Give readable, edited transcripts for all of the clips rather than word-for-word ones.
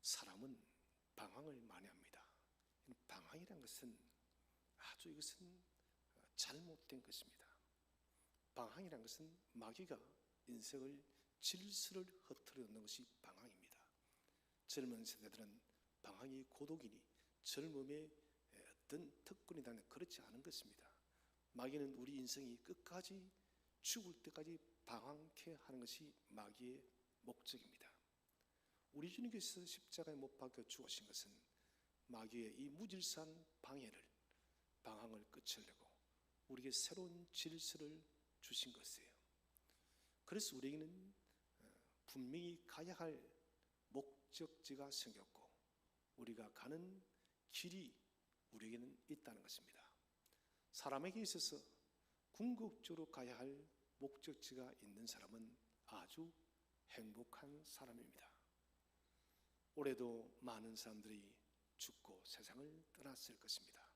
사람은 방황을 많이 합니다. 방황이란 것은 아주 이것은 잘못된 것입니다. 방황이란 것은 마귀가 인생을 질서를 흐트러 놓는 것이 방황입니다. 젊은 세대들은 방황이 고독이니 젊음의 어떤 특권이라는 그렇지 않은 것입니다. 마귀는 우리 인생이 끝까지 죽을 때까지 방황케 하는 것이 마귀의 목적입니다. 우리 주님께서 십자가에 못 박혀 죽으신 것은 마귀의 이 무질서한 방황을 끝내려고 우리에게 새로운 질서를 주신 것이에요. 그래서 우리에게는 분명히 가야 할 목적지가 생겼고 우리가 가는 길이 우리에게는 있다는 것입니다. 사람에게 있어서 궁극적으로 가야 할 목적지가 있는 사람은 아주 행복한 사람입니다. 올해도 많은 사람들이 죽고 세상을 떠났을 것입니다.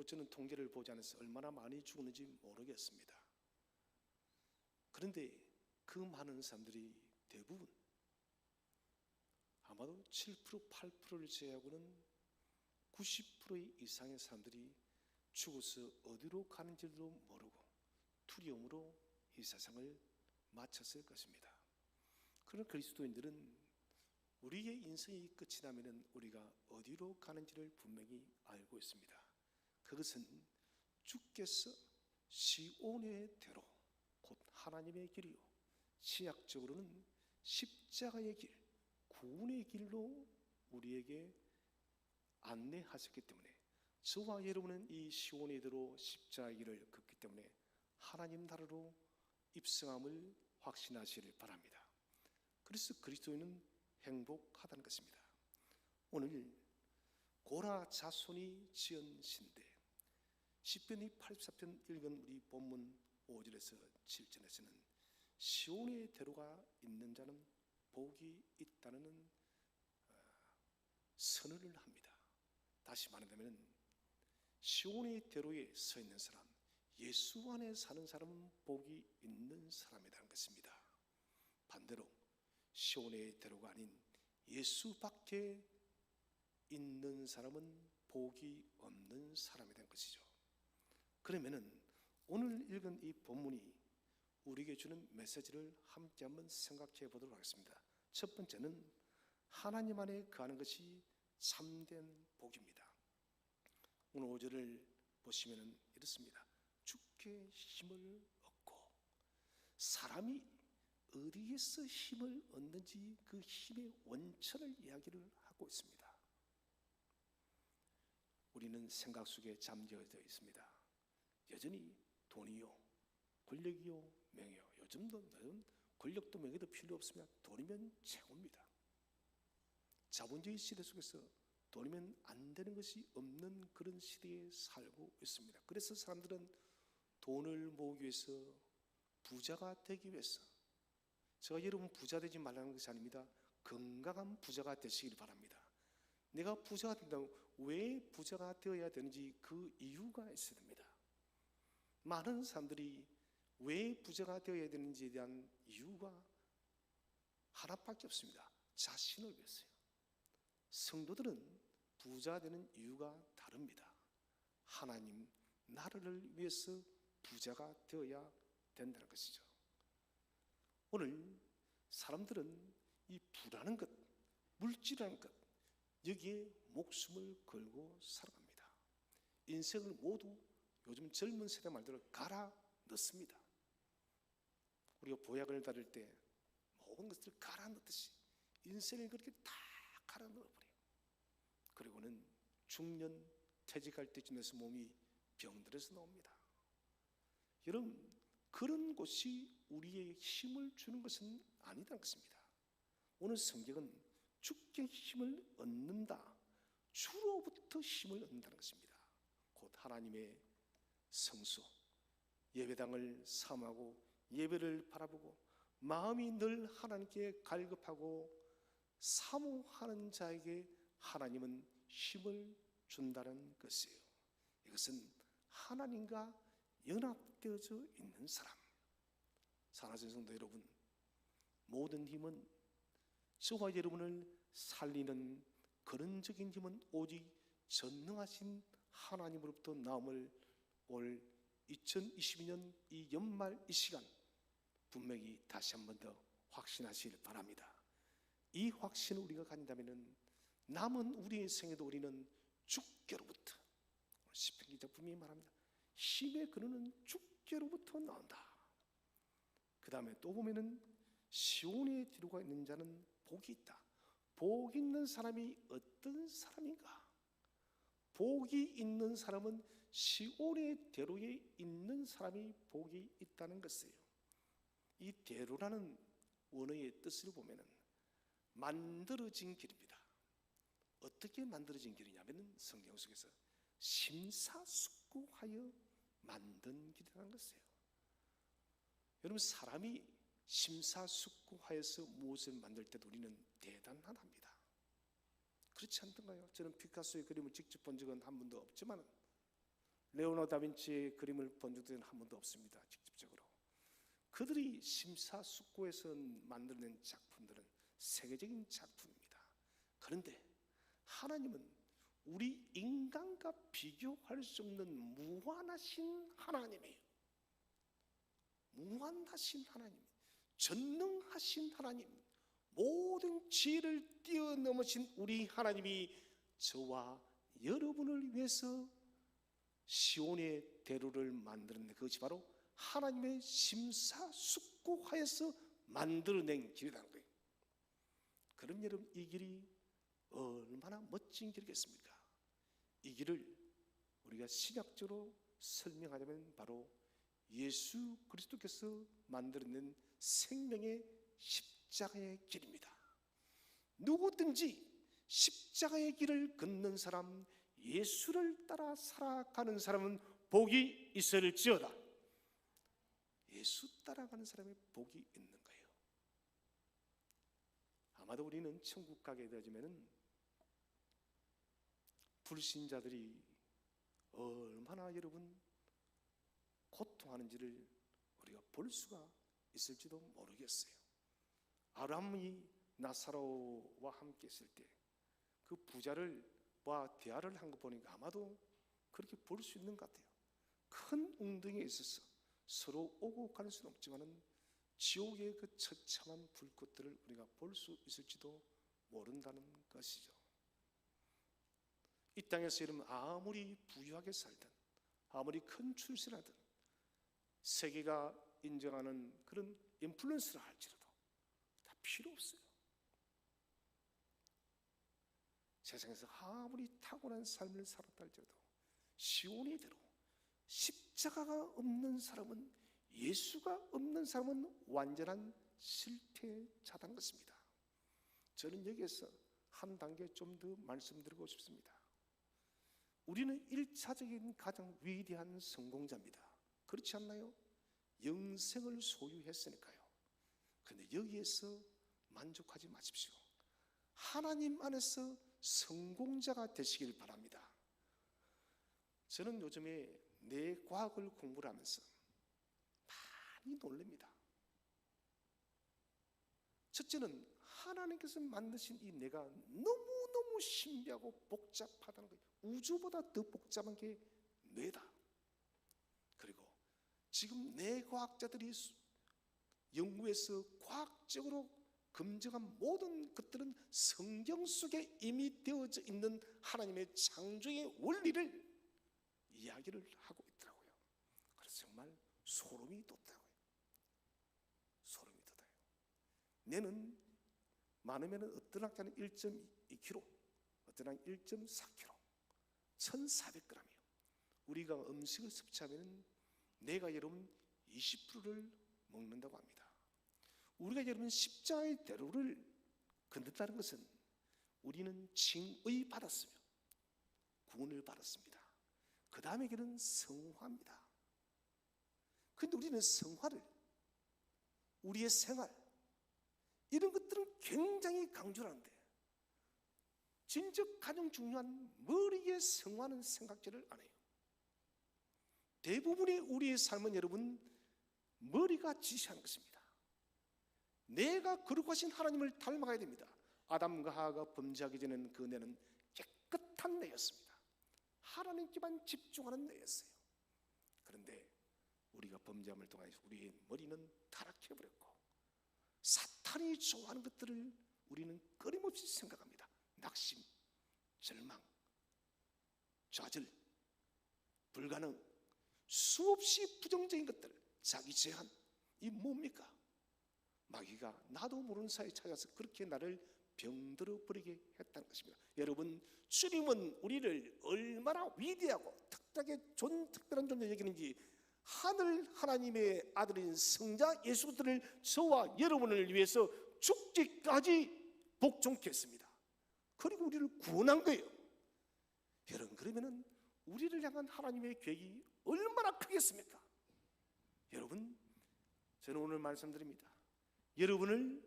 저는 통계를 보지 않아서 얼마나 많이 죽었는지 모르겠습니다. 그런데 그 많은 사람들이 대부분 아마도 7%, 8%를 제외하고는 90% 이상의 사람들이 죽어서 어디로 가는지도 모르고 두려움으로 이 세상을 마쳤을 것입니다. 그러나 그리스도인들은 우리의 인생이 끝이 나면 우리가 어디로 가는지를 분명히 알고 있습니다. 그것은 주께서 시온의 대로 곧 하나님의 길이요 신약적으로는 십자가의 길, 구원의 길로 우리에게 안내하셨기 때문에 저와 여러분은 이 시온의 대로 십자가의 길을 걷기 때문에 하나님 나라로 입성함을 확신하시길 바랍니다. 그래서 그리스도인은 행복하다는 것입니다. 오늘 고라 자손이 지은 신대 시편 84편 읽은 우리 본문 5절에서 7절에서는 시온의 대로가 있는 자는 복이 있다는 선언을 합니다. 다시 말한다면 시온의 대로에 서 있는 사람, 예수 안에 사는 사람은 복이 있는 사람이라는 것입니다. 반대로 시온의 대로가 아닌 예수 밖에 있는 사람은 복이 없는 사람이라는 것이죠. 그러면은 오늘 읽은 이 본문이 우리에게 주는 메시지를 함께 한번 생각해 보도록 하겠습니다. 첫 번째는 하나님 안에 거하는 것이 참된 복입니다. 오늘 5절을 보시면 이렇습니다. 주께 힘을 얻고, 사람이 어디에서 힘을 얻는지 그 힘의 원천을 이야기를 하고 있습니다. 우리는 생각 속에 잠겨져 있습니다. 여전히 돈이요, 권력이요, 명예요. 요즘도 권력도 명예도 필요 없으면 돈이면 최고입니다. 자본주의 시대 속에서 돈이면 안 되는 것이 없는 그런 시대에 살고 있습니다. 그래서 사람들은 돈을 모으기 위해서, 부자가 되기 위해서, 제가 여러분 부자 되지 말라는 것이 아닙니다. 건강한 부자가 되시길 바랍니다. 내가 부자가 된다고 왜 부자가 되어야 되는지 그 이유가 있어야 됩니다. 많은 사람들이 왜 부자가 되어야 되는지에 대한 이유가 하나밖에 없습니다. 자신을 위해서요. 성도들은 부자 되는 이유가 다릅니다. 하나님 나라를 위해서 부자가 되어야 된다는 것이죠. 오늘 사람들은 이 부라는 것, 물질이라는 것, 여기에 목숨을 걸고 살아갑니다. 인생을 모두 요즘 젊은 세대 말대로 갈아 넣습니다. 우리가 보약을 다룰 때 모든 것들을 갈아 넣듯이 인생을 그렇게 다 갈아 넣어버려요. 그리고는 중년 퇴직할 때쯤에서 몸이 병들어서 나옵니다. 여러분, 그런 곳이 우리의 힘을 주는 것은 아니다는 것입니다. 오늘 성경은 주께 힘을 얻는다, 주로부터 힘을 얻는다는 것입니다. 곧 하나님의 성소, 예배당을 사모하고 예배를 바라보고 마음이 늘 하나님께 갈급하고 사모하는 자에게 하나님은 힘을 준다는 것이에요. 이것은 하나님과 연합되어져 있는 사람. 사랑하는 성도 여러분, 모든 힘은 저와 여러분을 살리는 근원적인 힘은 오직 전능하신 하나님으로부터 나옴을 올 2022년 이 연말 이 시간 분명히 다시 한 번 더 확신하시길 바랍니다. 이 확신을 우리가 가진다면 남은 우리의 생에도 우리는 주께로부터, 시편 기자 분명히 말합니다. 힘의 근원은 주께로부터 나온다. 그 다음에 또 보면은 시온의 뒤로가 있는 자는 복이 있다. 복 있는 사람이 어떤 사람인가? 복이 있는 사람은 시온의 대로에 있는 사람이 복이 있다는 것이에요. 이 대로라는 원어의 뜻을 보면은 만들어진 길입니다. 어떻게 만들어진 길이냐면 성경 속에서 심사숙고하여 만든 길이라는 것이에요. 여러분, 사람이 심사숙고하여서 무엇을 만들 때도 우리는 대단하답니다. 그렇지 않던가요? 저는 피카소의 그림을 직접 본 적은 한 번도 없지만 레오나르도 다빈치의 그림을 본 적은 한 번도 없습니다. 직접적으로. 그들이 심사숙고해서 만들어낸 작품들은 세계적인 작품입니다. 그런데 하나님은 우리 인간과 비교할 수 없는 무한하신 하나님이에요. 무한하신 하나님, 전능하신 하나님, 모든 지혜를 뛰어넘으신 우리 하나님이 저와 여러분을 위해서 시온의 대로를 만들었는데 그것이 바로 하나님의 심사숙고하여서 만들어낸 길이라는 거예요. 그럼 여러분, 이 길이 얼마나 멋진 길이겠습니까? 이 길을 우리가 신약적으로 설명하자면 바로 예수 그리스도께서 만들어낸 생명의 십자가의 길입니다. 누구든지 십자가의 길을 걷는 사람, 예수를 따라 살아가는 사람은 복이 있을지어다. 예수 따라가는 사람의 복이 있는 거예요. 아마도 우리는 천국 가게 되어지면은 불신자들이 얼마나 여러분 고통하는지를 우리가 볼 수가 있을지도 모르겠어요. 아브라함이 나사로와 함께 있을 때 그 부자를과 대화를 한 거 보니까 아마도 그렇게 볼 수 있는 것 같아요. 큰 웅덩이에 있어서 서로 오고 가는 수는 없지만은 지옥의 그 처참한 불꽃들을 우리가 볼 수 있을지도 모른다는 것이죠. 이 땅에서 여러분 아무리 부유하게 살든 아무리 큰 출세를 하든 세계가 인정하는 그런 인플루언서를 할지라도 다 필요 없어요. 세상에서 아무리 탁월한 삶을 살았다 할지라도 시온의 대로 십자가가 없는 사람은, 예수가 없는 사람은 완전한 실패자라는 것입니다. 저는 여기에서 한 단계 좀 더 말씀드리고 싶습니다. 우리는 1차적인 가장 위대한 성공자입니다. 그렇지 않나요? 영생을 소유했으니까요. 그런데 여기에서 만족하지 마십시오. 하나님 안에서 성공자가 되시길 바랍니다. 저는 요즘에 뇌과학을 공부를 하면서 많이 놀랍니다. 첫째는 하나님께서 만드신 이 뇌가 너무너무 신비하고 복잡하다는 거예요. 우주보다 더 복잡한 게 뇌다. 그리고 지금 뇌과학자들이 연구해서 과학적으로 검증한 모든 것들은 성경 속에 이미 되어져 있는 하나님의 창조의 원리를 이야기를 하고 있더라고요. 그래서 정말 소름이 돋더라고요. 소름이 돋아요. 뇌는 많으면 어떤 학자는 1.2kg, 어떤 학자는 1.4kg, 1,400g이에요. 우리가 음식을 섭취하면 뇌가 여러분 20%를 먹는다고 합니다. 우리가 여러분 십자가의 대로를 건넜다는 것은 우리는 징의 받았으며 구원을 받았습니다. 그 다음에 길은 성화입니다. 그런데 우리는 성화를, 우리의 생활, 이런 것들은 굉장히 강조를 하는데 진짜 가장 중요한 머리의 성화는 생각지를 안 해요. 대부분의 우리의 삶은 여러분 머리가 지시하는 것입니다. 내가 거룩하신 하나님을 닮아가야 됩니다. 아담과 하와가 범죄하기 전에는 그 뇌는 깨끗한 뇌였습니다. 하나님께만 집중하는 뇌였어요. 그런데 우리가 범죄함을 통해 우리의 머리는 타락해버렸고 사탄이 좋아하는 것들을 우리는 끊임없이 생각합니다. 낙심, 절망, 좌절, 불가능, 수없이 부정적인 것들, 자기 제한, 이 뭡니까? 마귀가 나도 모르는 사이에 찾아서 그렇게 나를 병들어 버리게 했다는 것입니다. 여러분, 주님은 우리를 얼마나 위대하고 특별한 존재 여기는지 하늘 하나님의 아들인 성자 예수 그리스도를 저와 여러분을 위해서 죽기까지 복종케 했습니다. 그리고 우리를 구원한 거예요. 여러분, 그러면은 우리를 향한 하나님의 계획이 얼마나 크겠습니까? 여러분, 저는 오늘 말씀드립니다. 여러분을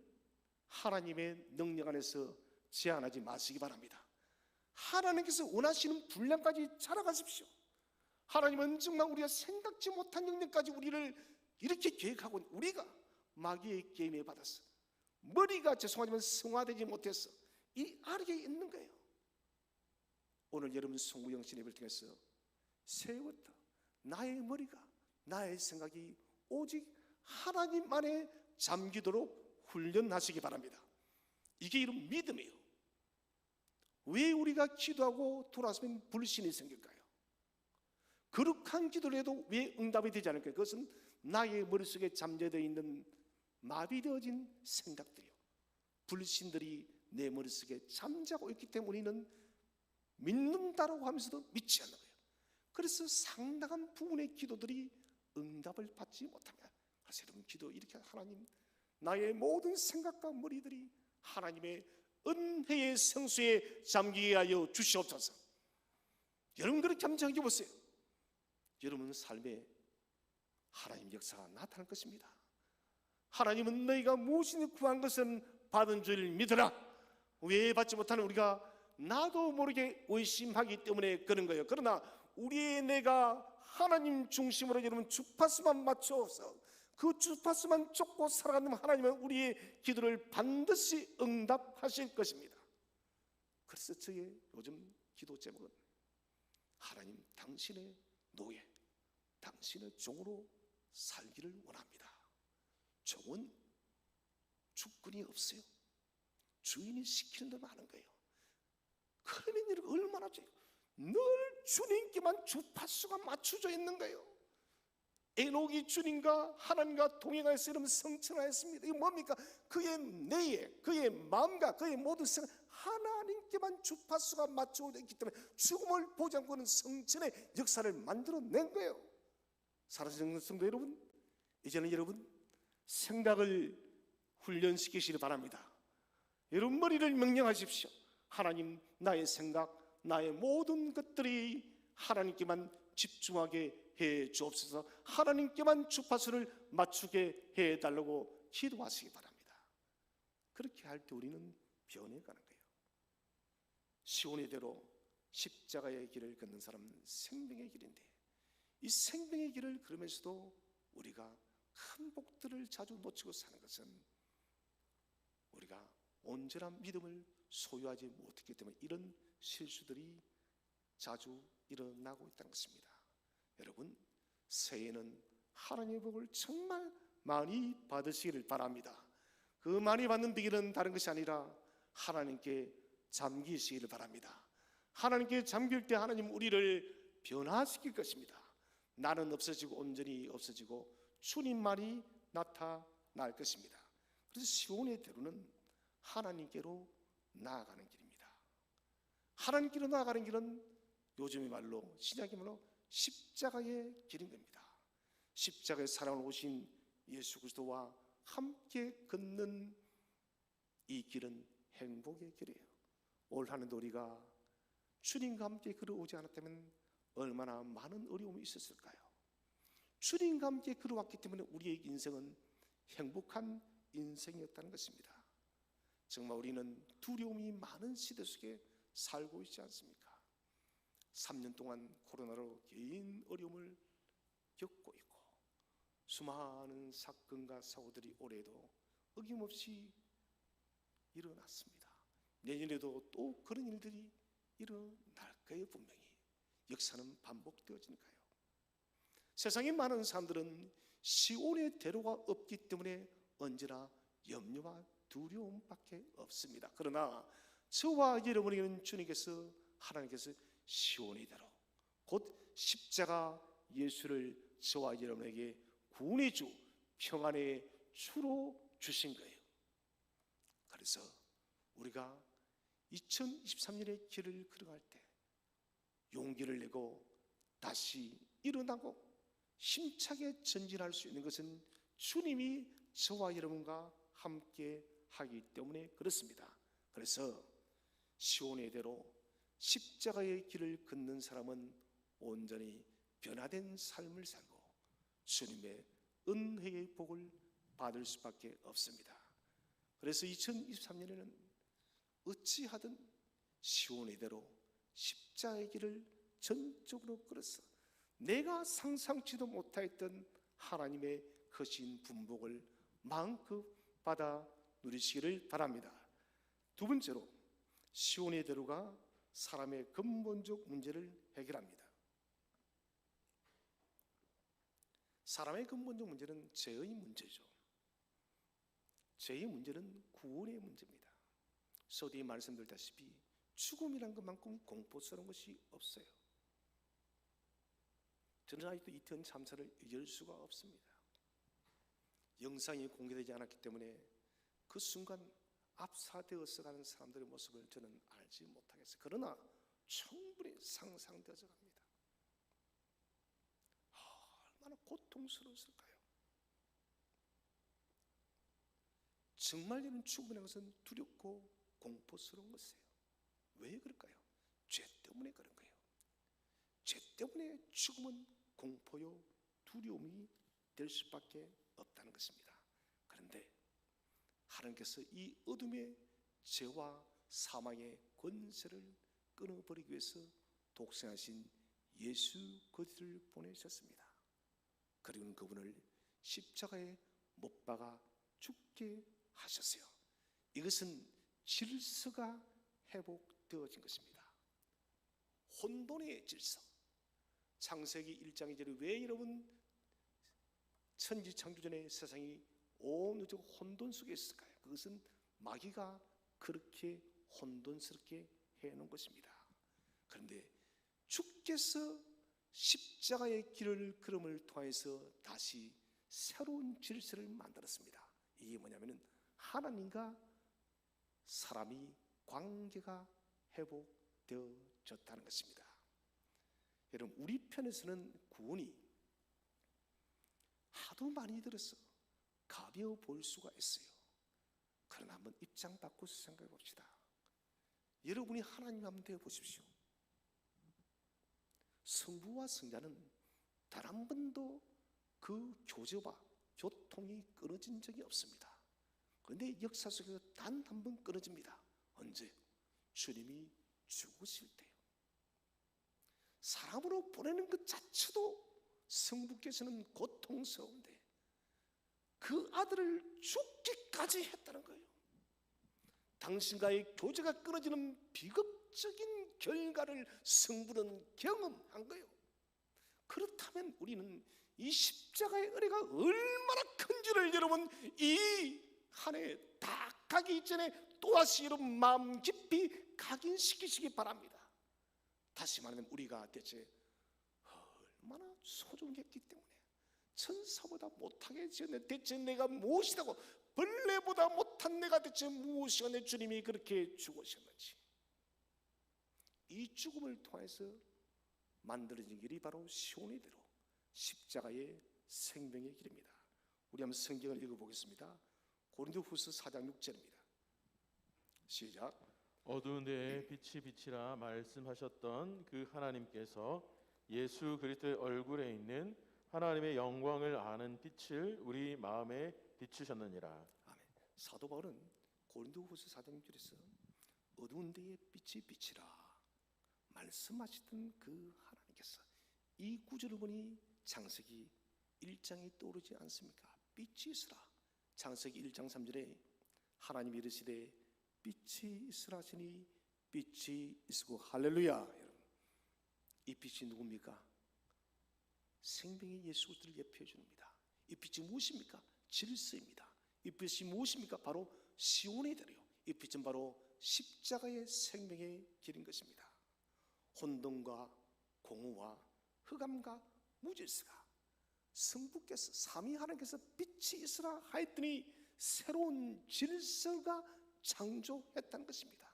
하나님의 능력 안에서 제한하지 마시기 바랍니다. 하나님께서 원하시는 분량까지 자라가십시오. 하나님은 정말 우리가 생각지 못한 영역까지 우리를 이렇게 계획하고, 우리가 마귀의 게임에 받았어. 머리가 죄송하지만 성화되지 못해서 이 아래에 있는 거예요. 오늘 여러분 송구영신 예배를 통해서 새해부터 나의 머리가, 나의 생각이 오직 하나님 안에 잠기도록 훈련하시기 바랍니다. 이게 이런 믿음이에요. 왜 우리가 기도하고 돌아서면 불신이 생길까요? 거룩한 기도를 해도 왜 응답이 되지 않을까요? 그것은 나의 머릿속에 잠재되어 있는 마비되어진 생각들이요, 불신들이 내 머릿속에 잠자고 있기 때문에 우리는 믿는다라고 하면서도 믿지 않는 거예요. 그래서 상당한 부분의 기도들이 응답을 받지 못합니다. 그래서 여러분, 기도 이렇게, 하나님, 나의 모든 생각과 머리들이 하나님의 은혜의 성수에 잠기게 하여 주시옵소서. 여러분, 그렇게 한번 생각해 보세요. 여러분 삶에 하나님 역사가 나타날 것입니다. 하나님은 너희가 무엇이든 구한 것은 받은 줄 믿으라. 왜 받지 못하는 우리가 나도 모르게 의심하기 때문에 그런 거예요. 그러나 우리의 뇌가 하나님 중심으로 여러분 주파수만 맞춰서 그 주파수만 쫓고 살아가는 하나님은 우리의 기도를 반드시 응답하실 것입니다. 그래서 저의 요즘 기도 제목은 하나님, 당신의 노예, 당신의 종으로 살기를 원합니다. 종은 주권이 없어요. 주인이 시키는 대로 하는 거예요. 그러면 여러분 얼마나 늘 주님께만 주파수가 맞춰져 있는 거예요. 에녹이 주님과 하나님과 동행하여서 여러분 성천하였습니다. 이게 뭡니까? 그의 뇌에, 그의 마음과 그의 모든 생각, 하나님께만 주파수가 맞춰져 있기 때문에 죽음을 보지 않고는 성천의 역사를 만들어낸 거예요. 사랑하는 성도 여러분, 이제는 여러분 생각을 훈련시키시기 바랍니다. 여러분 머리를 명령하십시오. 하나님, 나의 생각, 나의 모든 것들이 하나님께만 집중하게 해 주옵소서. 하나님께만 주파수를 맞추게 해달라고 기도하시기 바랍니다. 그렇게 할 때 우리는 변해가는 거예요. 시온의 대로 십자가의 길을 걷는 사람은 생명의 길인데, 이 생명의 길을 걸으면서도 우리가 큰 복들을 자주 놓치고 사는 것은 우리가 온전한 믿음을 소유하지 못했기 때문에 이런 실수들이 자주 일어나고 있다는 것입니다. 여러분, 새해에는 하나님의 복을 정말 많이 받으시기를 바랍니다. 그 많이 받는 비결은 다른 것이 아니라 하나님께 잠기시기를 바랍니다. 하나님께 잠길 때 하나님 우리를 변화시킬 것입니다. 나는 없어지고 온전히 없어지고 주님만이 나타날 것입니다. 그래서 시온의 대로는 하나님께로 나아가는 길입니다. 하나님께로 나아가는 길은 요즘의 말로, 신약의 말로 십자가의 길인 겁니다. 십자가의 사랑을 오신 예수 그리스도와 함께 걷는 이 길은 행복의 길이에요. 올 한해도 우리가 주님과 함께 걸어오지 않았다면 얼마나 많은 어려움이 있었을까요? 주님과 함께 걸어왔기 때문에 우리의 인생은 행복한 인생이었다는 것입니다. 정말 우리는 두려움이 많은 시대 속에 살고 있지 않습니까? 3년 동안 코로나로 개인 어려움을 겪고 있고 수많은 사건과 사고들이 올해도 어김없이 일어났습니다. 내년에도 또 그런 일들이 일어날 거예요. 분명히 역사는 반복되어지니까요. 세상의 많은 사람들은 시온의 대로가 없기 때문에 언제나 염려와 두려움밖에 없습니다. 그러나 저와 여러분에게는 주님께서, 하나님께서 시온의 대로, 곧 십자가 예수를 저와 여러분에게 구원의 주, 평안의 주로 주신 거예요. 그래서 우리가 2023년의 길을 걸어갈 때 용기를 내고 다시 일어나고 힘차게 전진할 수 있는 것은 주님이 저와 여러분과 함께 하기 때문에 그렇습니다. 그래서 시온의 대로 십자가의 길을 걷는 사람은 온전히 변화된 삶을 살고 주님의 은혜의 복을 받을 수밖에 없습니다. 그래서 2023년에는 어찌하든 시온의 대로 십자가의 길을 전적으로 걸어서 내가 상상치도 못했던 하나님의 거신 분복을 마음껏 받아 누리시기를 바랍니다. 두 번째로, 시온의 대로가 사람의 근본적 문제를 해결합니다. 사람의 근본적 문제는 죄의 문제죠. 죄의 문제는 구원의 문제입니다. 서두에 말씀드렸다시피 죽음이란 것만큼 공포스러운 것이 없어요. 저는 아직도 이태원 참사를 잊을 수가 없습니다. 영상이 공개되지 않았기 때문에 그 순간 압사되어서 가는 사람들의 모습을 저는 알지 못하겠어요. 그러나 충분히 상상되어져 갑니다. 얼마나 고통스러웠을까요? 정말 이런 죽음이라는 것은 두렵고 공포스러운 것이에요. 왜 그럴까요? 죄 때문에 그런 거예요. 죄 때문에 죽음은 공포요 두려움이 될 수밖에 없다는 것입니다. 그런데 하나님께서 이 어둠의 죄와 사망의 권세를 끊어버리기 위해서 독생하신 예수 그리스도를 보내셨습니다. 그리고 그분을 십자가에 못 박아 죽게 하셨어요. 이것은 질서가 회복되어진 것입니다. 혼돈의 질서. 창세기 1장 2절에 왜 여러분 천지창조전에 세상이 온전히 혼돈 속에 있을까요? 그것은 마귀가 그렇게 혼돈스럽게 해놓은 것입니다. 그런데 주께서 십자가의 길을 걸음을 통해서 다시 새로운 질서를 만들었습니다. 이게 뭐냐면은 하나님과 사람이 관계가 회복되어졌다는 것입니다. 여러분, 우리 편에서는 구원이 하도 많이 들어서 가벼워 보일 수가 있어요. 그러나 한번 입장 바꿔서 생각해 봅시다. 여러분이 하나님 한번 되어 보십시오. 성부와 성자는 단 한 번도 그 교제와 교통이 끊어진 적이 없습니다. 그런데 역사 속에서 단 한 번 끊어집니다. 언제? 주님이 죽으실 때요. 사람으로 보내는 것 자체도 성부께서는 고통스러운데 그 아들을 죽기까지 했다는 거예요. 당신과의 교제가 끊어지는 비극적인 결과를 성부는 경험한 거예요. 그렇다면 우리는 이 십자가의 은혜가 얼마나 큰지를 여러분 이 한 해 다 가기 전에 또다시 여러분 마음 깊이 각인시키시기 바랍니다. 다시 말하면 우리가 대체 얼마나 소중했기 때문에 천사보다 못하게 지었네. 대체 내가 무엇이라고, 벌레보다 못한 내가 대체 무엇이가 내 주님이 그렇게 죽으셨는지. 이 죽음을 통해서 만들어진 길이 바로 시온의 대로 십자가의 생명의 길입니다. 우리 한번 성경을 읽어보겠습니다. 고린도후서 4장 6절입니다. 시작. 어두운 데에 빛이 비치라 말씀하셨던 그 하나님께서 예수 그리스도의 얼굴에 있는 하나님의 영광을 아는 빛을 우리 마음에 비추셨느니라. 아멘. 사도 바울은 고린도후서 4장 6절에서 어두운 데에 빛이 비치라 말씀하시던 그 하나님께서, 이 구절을 보니 창세기 1장이 떠오르지 않습니까? 빛이 있으라. 창세기 1장 3절에 하나님이 이르시되 빛이 있으라 하시니 빛이 있고 할렐루야. 여러분, 이 빛이 누굽니까? 생명의 예수 그리스도를 예표해 줍니다. 이 빛이 무엇입니까? 질서입니다. 이 빛이 무엇입니까? 바로 시온의 대로요. 이 빛은 바로 십자가의 생명의 길인 것입니다. 혼돈과 공허와 흑암과 무질서가 성부께서 삼위 하나님께서 빛이 있으라 하였더니 새로운 질서가 창조했다는 것입니다.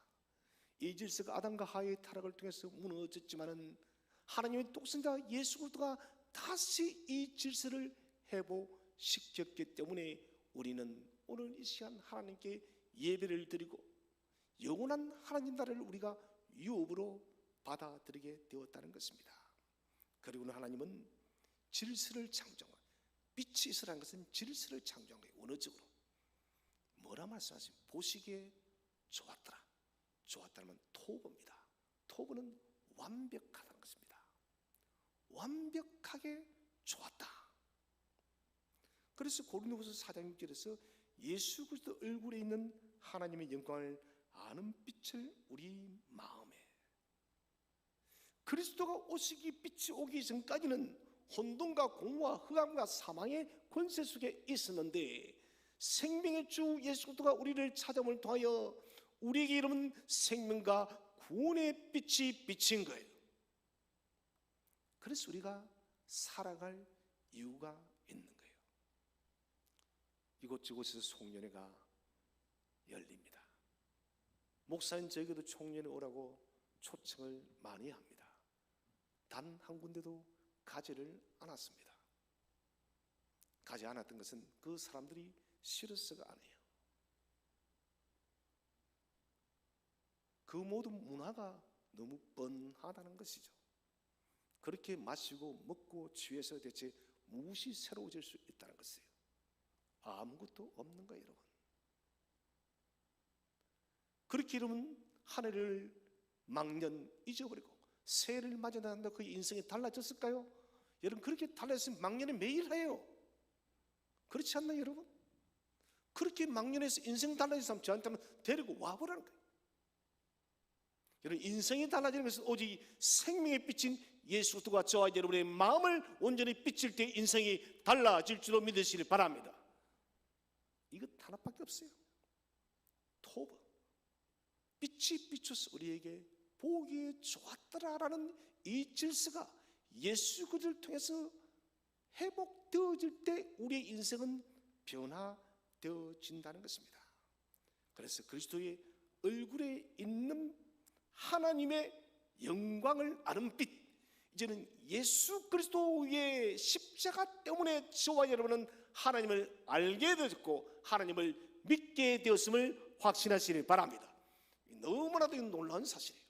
이 질서가 아담과 하와의 타락을 통해서 무너졌지만은 하나님의 독생자 예수 그리스도가 다시 이 질서를 회복시켰기 때문에 우리는 오늘 이 시간 하나님께 예배를 드리고 영원한 하나님 나라를 우리가 유업으로 받아들이게 되었다는 것입니다. 그리고 하나님은 질서를 창조한, 빛이 있으라는 것은 질서를 창조한 거예요. 원어적으로 뭐라 말씀하시면 보시기에 좋았더라. 좋았다면 토브입니다. 토브는 완벽하다는 것입니다. 완벽하게 좋았다. 그래서 고린도후서 4장 6절에서 예수 그리스도 얼굴에 있는 하나님의 영광을 아는 빛을 우리 마음에, 그리스도가 오시기 빛이 오기 전까지는 혼돈과 공허와 흑암과 사망의 권세 속에 있었는데 생명의 주 예수 그리스도가 우리를 찾아옴을 통하여 우리에게 이름은 생명과 구원의 빛이 비친 거예요. 그래서 우리가 살아갈 이유가 있는 거예요. 이곳저곳에서 송년회가 열립니다. 목사님 저에게도 송년회 오라고 초청을 많이 합니다. 단 한 군데도 가지를 않았습니다. 가지 않았던 것은 그 사람들이 싫어서가 아니에요. 그 모든 문화가 너무 뻔하다는 것이죠. 그렇게 마시고 먹고 취해서 대체 무엇이 새로워질 수 있다는 것이에요. 아무것도 없는 거예요, 여러분. 그렇게 이러면 한 해를 망년 잊어버리고 새해를 맞이한다 그 인생이 달라졌을까요? 여러분, 그렇게 달라졌으면 망년에 매일 해요. 그렇지 않나요, 여러분? 그렇게 망년에서 인생 달라진 사람 저한테는 데리고 와보라는 거예요. 여러분, 인생이 달라지는 것은 오직 생명의 빛인 예수 그리스도가 저와 여러분의 마음을 온전히 비칠 때 인생이 달라질 줄로 믿으시길 바랍니다. 이것 하나밖에 없어요. 토브, 빛이 비춰서 우리에게 보기에 좋았더라라는 이 질서가 예수 그리스도를 통해서 회복되어질 때 우리의 인생은 변화되어진다는 것입니다. 그래서 그리스도의 얼굴에 있는 하나님의 영광을 아는 빛, 이제는 예수 그리스도의 십자가 때문에 저와 여러분은 하나님을 알게 되었고 하나님을 믿게 되었음을 확신하시길 바랍니다. 너무나도 놀라운 사실이에요.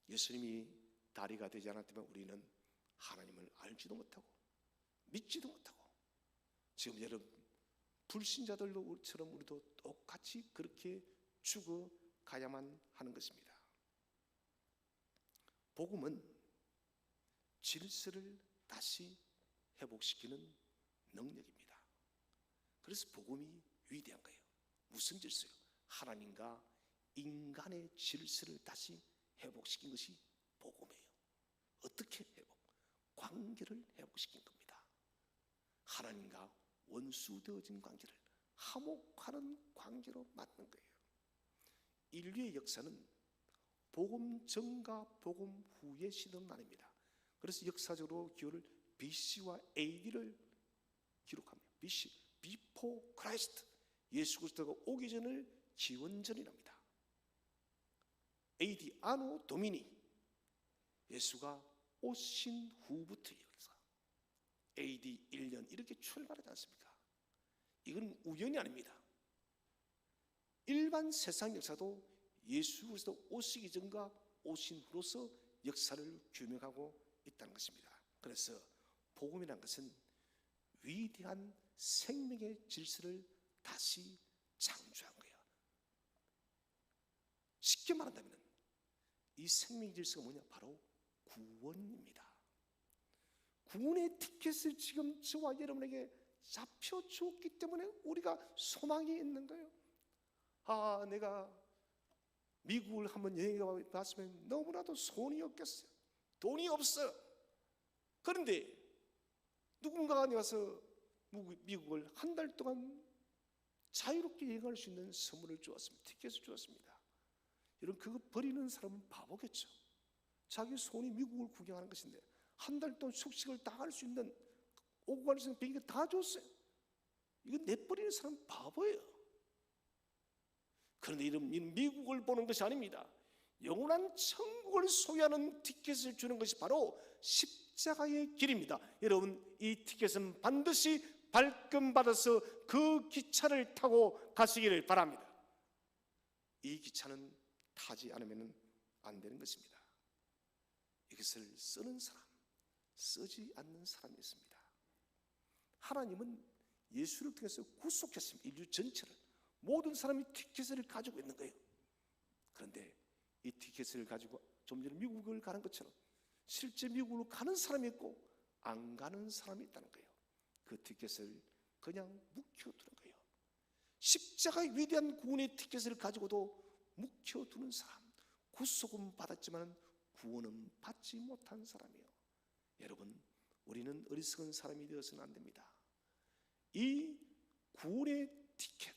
예수님이 다리가 되지 않았다면 우리는 하나님을 알지도 못하고 믿지도 못하고 지금 여러분 불신자들처럼 우리도 똑같이 그렇게 죽어가야만 하는 것입니다. 복음은 질서를 다시 회복시키는 능력입니다. 그래서 복음이 위대한 거예요. 무슨 질서요? 하나님과 인간의 질서를 다시 회복시킨 것이 복음이에요. 어떻게 회복? 관계를 회복시킨 겁니다. 하나님과 원수되어진 관계를 화목하는 관계로 만든 거예요. 인류의 역사는 복음 전과 복음 후의 시대는 그래서 역사적으로 기호를 BC와 AD를 기록합니다. BC, Before Christ, 예수 그리스도가 오기 전을 기원전이랍니다. AD, 아노 도미니, 예수가 오신 후부터의 역사. AD 1년 이렇게 출발하지 않습니까? 이건 우연이 아닙니다. 일반 세상 역사도 예수 그리스도 오시기 전과 오신 후로서 역사를 규명하고 있다는 것입니다. 그래서 복음이라는 것은 위대한 생명의 질서를 다시 창조한 거예요. 쉽게 말한다면 이 생명의 질서가 뭐냐? 바로 구원입니다. 구원의 티켓을 지금 저와 여러분에게 잡혀주었기 때문에 우리가 소망이 있는 거예요. 내가 미국을 한번 여행해 봤으면 너무나도 소원이 없겠어요. 돈이 없어요. 그런데 누군가가 와서 미국을 한 달 동안 자유롭게 여행할 수 있는 선물을 주었습니다. 티켓을 주었습니다. 여러분, 그거 버리는 사람은 바보겠죠. 자기 소원이 미국을 구경하는 것인데 한 달 동안 숙식을 다 할 수 있는, 오고 갈 수 있는 비행기 다 줬어요. 이거 내버리는 사람은 바보예요. 그런데 이런 미국을 보는 것이 아닙니다. 영원한 천국을 소유하는 티켓을 주는 것이 바로 십자가의 길입니다. 여러분, 이 티켓은 반드시 발급받아서 그 기차를 타고 가시기를 바랍니다. 이 기차는 타지 않으면 안 되는 것입니다. 이것을 쓰는 사람, 쓰지 않는 사람이 있습니다. 하나님은 예수를 통해서 구속했습니다. 인류 전체를. 모든 사람이 티켓을 가지고 있는 거예요. 그런데 이 티켓을 가지고 좀 전에 미국을 가는 것처럼 실제 미국으로 가는 사람이 있고 안 가는 사람이 있다는 거예요. 그 티켓을 그냥 묵혀두는 거예요. 십자가의 위대한 구원의 티켓을 가지고도 묵혀두는 사람, 구속은 받았지만 구원은 받지 못한 사람이에요. 여러분, 우리는 어리석은 사람이 되어서는 안 됩니다. 이 구원의 티켓,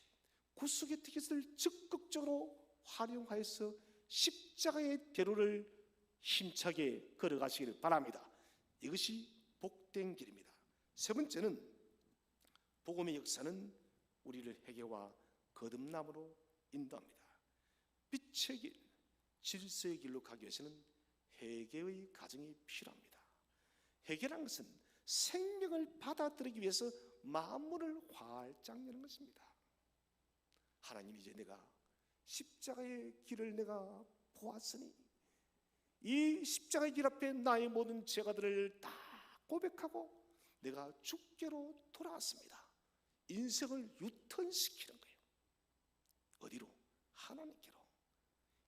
구속의 티켓을 적극적으로 활용하여서 십자가의 대로를 힘차게 걸어가시기를 바랍니다. 이것이 복된 길입니다. 세 번째는 복음의 역사는 우리를 회개와 거듭남으로 인도합니다. 빛의 길, 질서의 길로 가기 위해서는 회개의 과정이 필요합니다. 회개라는 것은 생명을 받아들이기 위해서 마음문을 활짝 여는 것입니다. 하나님, 이제 내가 십자가의 길을 내가 보았으니 이 십자가의 길 앞에 나의 모든 죄가들을 다 고백하고 내가 주께로 돌아왔습니다. 인생을 유턴시키는 거예요. 어디로? 하나님께로.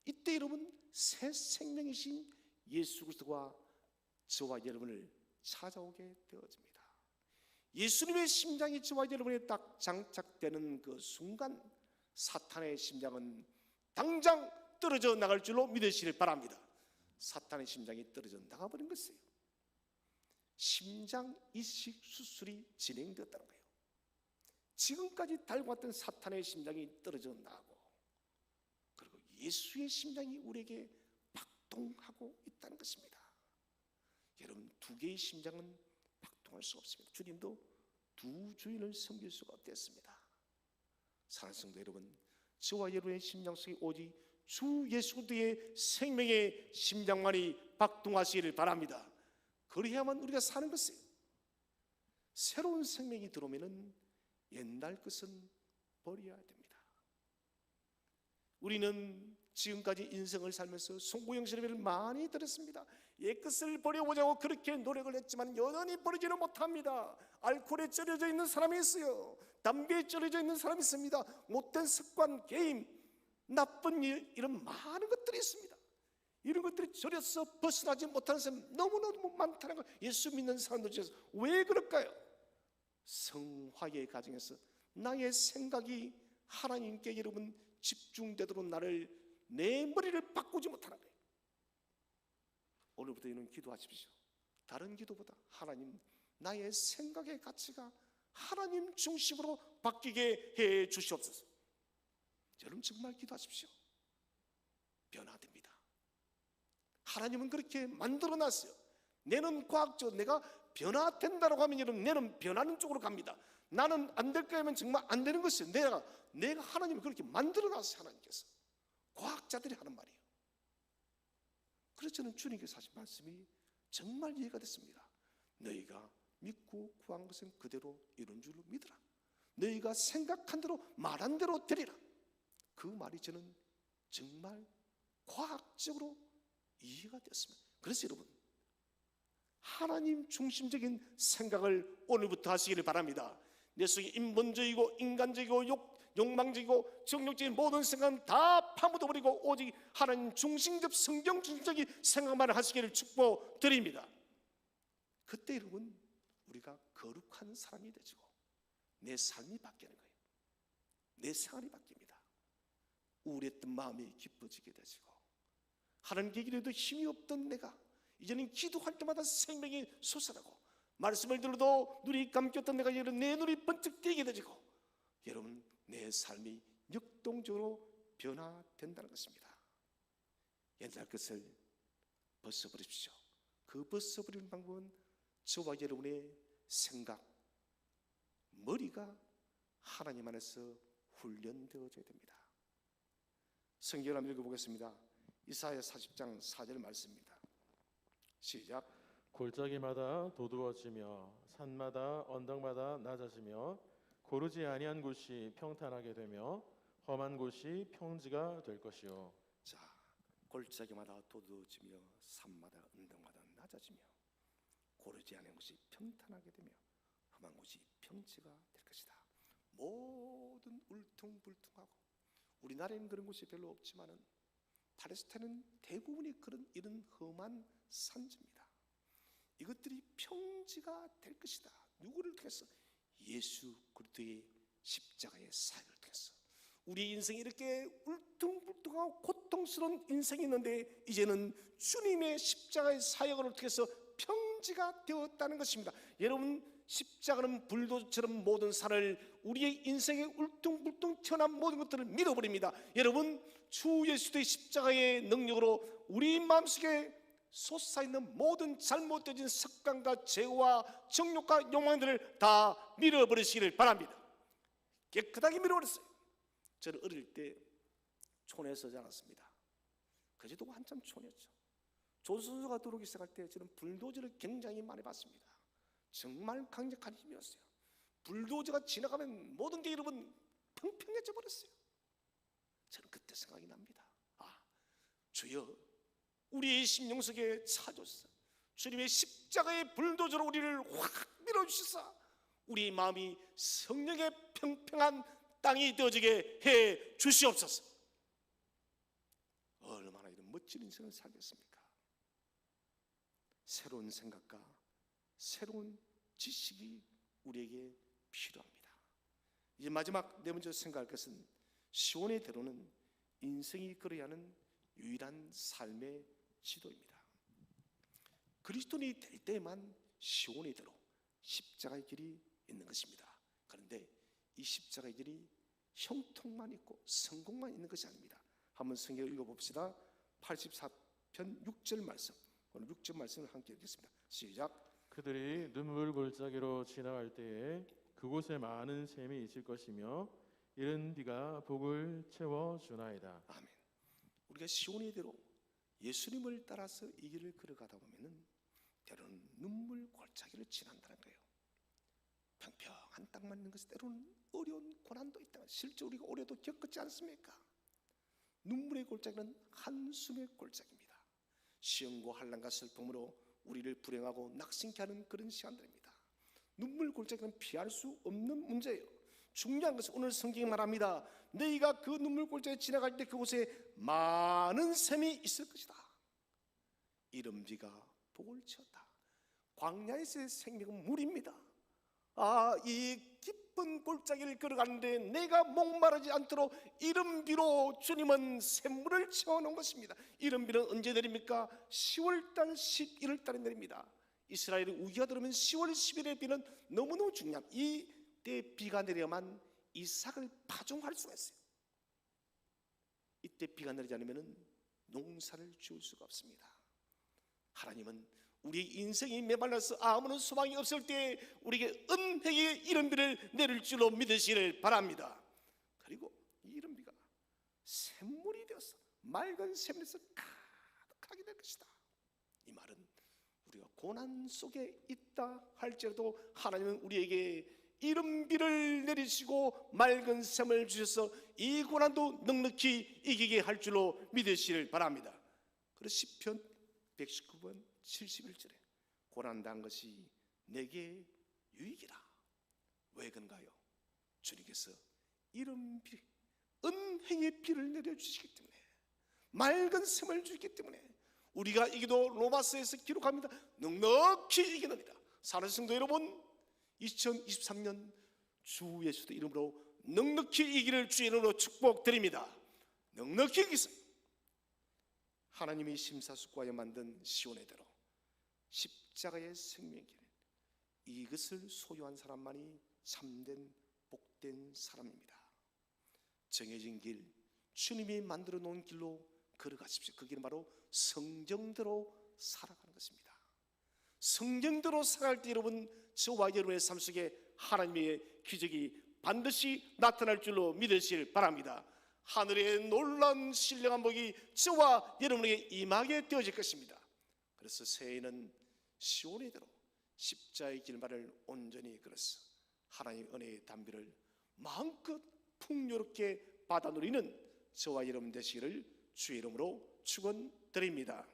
이때 여러분, 새 생명이신 예수 그리스도가 저와 여러분을 찾아오게 되어집니다. 예수님의 심장이 저와 여러분에 딱 장착되는 그 순간 사탄의 심장은 당장 떨어져 나갈 줄로 믿으시길 바랍니다. 사탄의 심장이 떨어져 나가버린 것이에요. 심장 이식 수술이 진행되었다는 거예요. 지금까지 달고 왔던 사탄의 심장이 떨어져 나가고, 그리고 예수의 심장이 우리에게 박동하고 있다는 것입니다. 여러분, 두 개의 심장은 박동할 수 없습니다. 주님도 두 주인을 섬길 수가 없겠습니다. 사랑하는 성도 여러분, 저와 여러분의 심장 속에 오직 주 예수 그리스도의 생명의 심장만이 박동하시기를 바랍니다. 그리야만 우리가 사는 것이에요. 새로운 생명이 들어오면 옛날 것은 버려야 됩니다. 우리는 지금까지 인생을 살면서 송구영 시리즈를 많이 들었습니다. 옛것을 버려보자고 그렇게 노력을 했지만 여전히 버리지는 못합니다. 알코올에 쩔어져 있는 사람이 있어요. 담배에 쩔어져 있는 사람이 있습니다. 못된 습관, 게임, 나쁜 일, 이런 많은 것들이 있습니다. 이런 것들이 절여서 벗어나지 못하는 사람 너무너무 많다는 걸 예수 믿는 사람들 중에서 왜 그럴까요? 성화의 과정에서 나의 생각이 하나님께 여러분 집중되도록 내 머리를 바꾸지 못하는 거예요. 오늘부터 여러분 기도하십시오. 다른 기도보다 하나님, 나의 생각의 가치가 하나님 중심으로 바뀌게 해 주시옵소서. 여러분 정말 기도하십시오. 변화됩니다. 하나님은 그렇게 만들어놨어요. 내는 과학적으로 내가 변화된다고 하면 여러분, 내는 변하는 쪽으로 갑니다. 나는 안 될 거면 정말 안 되는 것이에요. 내가 하나님을 그렇게 만들어놨어요. 하나님께서. 과학자들이 하는 말이에요. 그래서 저는 주님께서 하신 말씀이 정말 이해가 됐습니다. 너희가 믿고 구한 것은 그대로 이룬 줄로 믿으라. 너희가 생각한 대로 말한 대로 되리라. 그 말이 저는 정말 과학적으로 이해가 됐습니다. 그래서 여러분, 하나님 중심적인 생각을 오늘부터 하시기를 바랍니다. 내 속에 인본적이고 인간적이고 욕망적이고 정욕적인 모든 생각은 다 파묻어버리고 오직 하나님 중심적 성경 중심적인 생각만 하시기를 축복드립니다. 그때 여러분, 우리가 거룩한 사람이 되죠. 내 삶이 바뀌는 거예요. 내 생활이 바뀝니다. 우울했던 마음이 기뻐지게 되시고, 하나님께 기도해도 힘이 없던 내가 이제는 기도할 때마다 생명이 솟아나고, 말씀을 들어도 눈이 감겼던 내가 이제는 내 눈이 번쩍 뜨게 되지고, 여러분 내 삶이 역동적으로 변화된다는 것입니다. 옛날 것을 벗어버리십시오. 그 벗어버리는 방법은 저와 여러분의 생각, 머리가 하나님 안에서 훈련되어져야 됩니다. 성경을 한번 읽어보겠습니다. 이사야 40장 4절 말씀입니다. 시작. 골짜기마다 도두어지며 산마다 언덕마다 낮아지며 고르지 아니한 곳이 평탄하게 되며 험한 곳이 평지가 될 것이요. 자, 골짜기마다 도두어지며 산마다 언덕마다 낮아지며 고르지 않은 곳이 평탄하게 되며 험한 곳이 평지가 될 것이다. 모든 울퉁불퉁하고, 우리나라에는 그런 곳이 별로 없지만은 팔레스타인은 대부분이 이런 험한 산지입니다. 이것들이 평지가 될 것이다. 누구를 통해서? 예수 그리스도의 십자가의 사역을 통해서. 우리 인생이 이렇게 울퉁불퉁하고 고통스러운 인생이 있는데, 이제는 주님의 십자가의 사역을 통해서 평지가 되었다는 것입니다. 여러분, 십자가는 불도저처럼 모든 산을, 우리의 인생에 울퉁불퉁 튀어나온 모든 것들을 밀어버립니다. 여러분, 주 예수의 십자가의 능력으로 우리 마음속에 솟아있는 모든 잘못되어진 습관과 죄와 정욕과 욕망들을 다 밀어버리시기를 바랍니다. 깨끗하게 밀어버렸어요. 저는 어릴 때 촌에서 자랐습니다. 그제도 한참 촌이었죠. 조선소가 들어오기 시작할 때 저는 불도저를 굉장히 많이 봤습니다. 정말 강력한 힘이었어요. 불도저가 지나가면 모든 게 여러분 평평해져 버렸어요. 저는 그때 생각이 납니다. 아, 주여, 우리의 심령 속에 차줘서 주님의 십자가의 불도저로 우리를 확 밀어주셔서 우리 마음이 성령의 평평한 땅이 되어지게 해 주시옵소서. 얼마나 이런 멋진 인생을 살겠습니까? 새로운 생각과 새로운 지식이 우리에게 필요합니다. 이제 마지막 네 번째로 생각할 것은, 시온의 대로는 인생이 걸어야 하는 유일한 삶의 지도입니다. 그리스도인이 될 때만 시온의 대로, 십자가의 길이 있는 것입니다. 그런데 이 십자가의 길이 형통만 있고 성공만 있는 것이 아닙니다. 한번 성경을 읽어봅시다. 84편 6절 말씀, 오늘 6절 말씀을 함께 읽겠습니다. 시작. 그들이 눈물 골짜기로 지나갈 때에 그곳에 많은 샘이 있을 것이며 이른 비가 복을 채워 주나이다. 아멘. 우리가 시온의 대로 예수님을 따라서 이 길을 걸어가다 보면은 때로는 눈물 골짜기를 지난다는 거예요. 평평한 땅만 있는 것이 때로는 어려운 고난도 있다. 실제 우리가 올해도 겪었지 않습니까? 눈물의 골짜기는 한숨의 골짜기입니다. 시험과 환난과 슬픔으로 우리를 불행하고 낙심케 하는 그런 시간들입니다. 눈물 골짜기는 피할 수 없는 문제예요. 중요한 것은 오늘 성경이 말합니다. 너희가 그 눈물 골짜기에 지나갈 때 그곳에 많은 샘이 있을 것이다. 이른 비가 복을 채웠다. 광야에서의 생명은 물입니다. 아, 이 깊은 골짜기를 걸어가는데 내가 목마르지 않도록 이른 비로 주님은 샘물을 채워놓은 것입니다. 이른 비는 언제 내립니까? 10월달 11월달에 내립니다. 이스라엘이 우기가 들어오면 10월 10일의 비는 너무너무 중요합니다. 이때 비가 내려야만 이삭을 파종할 수가 있어요. 이때 비가 내리지 않으면 농사를 지을 수가 없습니다. 하나님은 우리 인생이 메말라서 아무런 소망이 없을 때 우리에게 은혜의 이른 비를 내릴 줄로 믿으시기를 바랍니다. 그리고 이 이른 비가 샘물이 되어서 맑은 샘에서 가득하게 될 것이다. 이 말은 우리가 고난 속에 있다 할지라도 하나님은 우리에게 이른 비를 내리시고 맑은 샘을 주셔서 이 고난도 넉넉히 이기게 할 줄로 믿으시기를 바랍니다. 그래서 시편 119번 71절에 고난당한 것이 내게 유익이라. 왜 그런가요? 주님께서 이른 비, 은혜의 비를 내려주시기 때문에, 맑은 샘을 주기 때문에 우리가 이기도 로마서에서 기록합니다. 넉넉히 이기느니라. 사랑하는 성도 여러분, 2023년 주 예수의 이름으로 넉넉히 이기를 주의 이름으로 축복드립니다. 넉넉히 여기서 하나님이 심사숙고하여 만든 시온의 대로 십자가의 생명길, 이것을 소유한 사람만이 참된 복된 사람입니다. 정해진 길, 주님이 만들어 놓은 길로 걸어가십시오. 그 길은 바로 성경대로 살아가는 것입니다. 성경대로 살아갈 때 여러분, 저와 여러분의 삶 속에 하나님의 기적이 반드시 나타날 줄로 믿으시길 바랍니다. 하늘의 놀라운 신령한 복이 저와 여러분에게 임하게 되어질 것입니다. 그래서 새해에는 시온의 대로 십자의 길만을 온전히 걸어서 하나님의 은혜의 담비를 마음껏 풍요롭게 받아 누리는 저와 여러분 되시기를 주의 이름으로 축원드립니다.